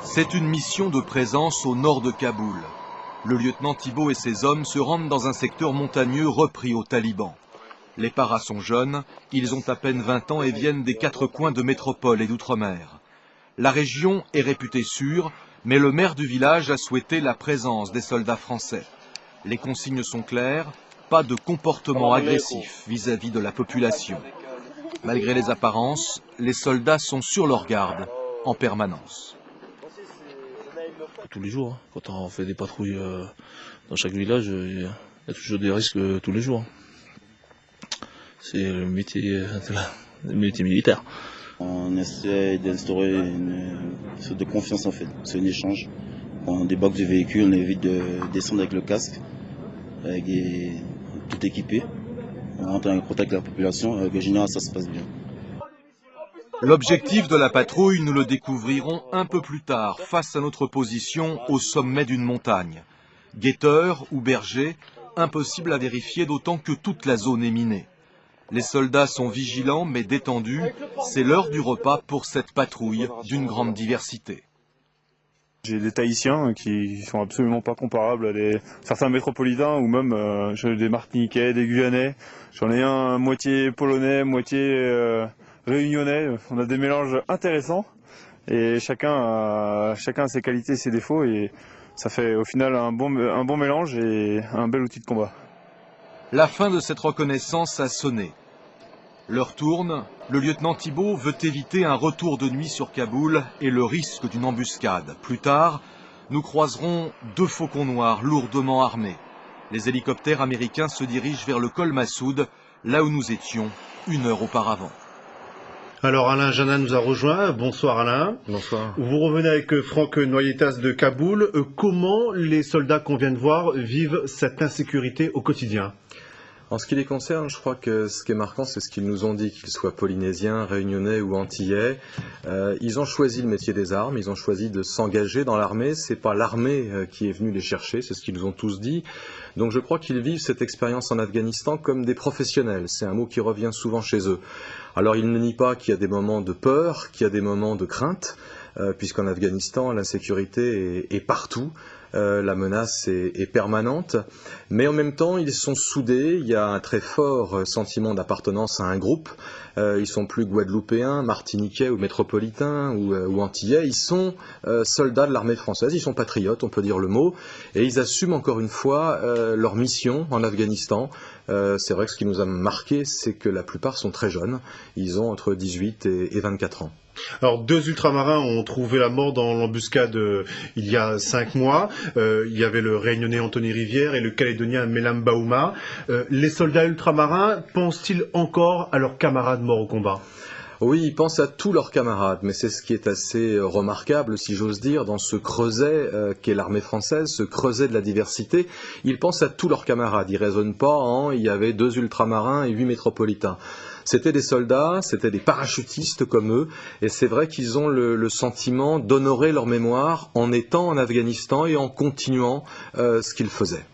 C'est une mission de présence au nord de Kaboul. Le lieutenant Thibault et ses hommes se rendent dans un secteur montagneux repris aux talibans. Les paras sont jeunes, ils ont à peine 20 ans et viennent des 4 coins de métropole et d'outre-mer. La région est réputée sûre, mais le maire du village a souhaité la présence des soldats français. Les consignes sont claires, pas de comportement agressif vis-à-vis de la population. Malgré les apparences, les soldats sont sur leur garde en permanence. Tous les jours, quand on fait des patrouilles dans chaque village, il y a toujours des risques tous les jours. C'est le métier militaire. On essaie d'instaurer une sorte de confiance en fait, c'est un échange. On débarque du véhicule, on évite de descendre avec le casque, tout équipé. On rentre en contact avec la population, en général ça se passe bien. L'objectif de la patrouille, nous le découvrirons un peu plus tard, face à notre position au sommet d'une montagne. Guetteurs ou bergers, impossible à vérifier d'autant que toute la zone est minée. Les soldats sont vigilants mais détendus, c'est l'heure du repas pour cette patrouille d'une grande diversité. J'ai des Tahitiens qui sont absolument pas comparables à certains métropolitains ou même des Martiniquais, des Guyanais. J'en ai un moitié polonais, moitié réunionnais. On a des mélanges intéressants et chacun a ses qualités et ses défauts et ça fait au final un bon mélange et un bel outil de combat. La fin de cette reconnaissance a sonné. L'heure tourne, le lieutenant Thibault veut éviter un retour de nuit sur Kaboul et le risque d'une embuscade. Plus tard, nous croiserons 2 faucons noirs lourdement armés. Les hélicoptères américains se dirigent vers le col Massoud, là où nous étions 1 heure auparavant. Alors Alain Janin nous a rejoint. Bonsoir Alain. Bonsoir. Vous revenez avec Franck Noyetas de Kaboul. Comment les soldats qu'on vient de voir vivent cette insécurité au quotidien ? En ce qui les concerne, je crois que ce qui est marquant, c'est ce qu'ils nous ont dit, qu'ils soient polynésiens, réunionnais ou antillais. Ils ont choisi le métier des armes, ils ont choisi de s'engager dans l'armée. C'est pas l'armée qui est venue les chercher, c'est ce qu'ils nous ont tous dit. Donc je crois qu'ils vivent cette expérience en Afghanistan comme des professionnels. C'est un mot qui revient souvent chez eux. Alors ils ne nient pas qu'il y a des moments de peur, qu'il y a des moments de crainte, puisqu'en Afghanistan, l'insécurité est partout. La menace est permanente, mais en même temps ils sont soudés, il y a un très fort sentiment d'appartenance à un groupe, ils sont plus guadeloupéens, martiniquais ou métropolitains ou antillais, ils sont soldats de l'armée française, ils sont patriotes, on peut dire le mot, et ils assument encore une fois leur mission en Afghanistan. C'est vrai que ce qui nous a marqué, c'est que la plupart sont très jeunes, ils ont entre 18 et 24 ans. Alors 2 ultramarins ont trouvé la mort dans l'embuscade il y a 5 mois. Il y avait le Réunionnais Anthony Rivière et le Calédonien Melam Baouma. Les soldats ultramarins pensent-ils encore à leurs camarades morts au combat ? Oui, ils pensent à tous leurs camarades, mais c'est ce qui est assez remarquable, si j'ose dire, dans ce creuset qu'est l'armée française, ce creuset de la diversité. Ils pensent à tous leurs camarades, ils ne raisonnent pas en il y avait 2 ultramarins et 8 métropolitains. C'était des soldats, c'était des parachutistes comme eux, et c'est vrai qu'ils ont le sentiment d'honorer leur mémoire en étant en Afghanistan et en continuant ce qu'ils faisaient.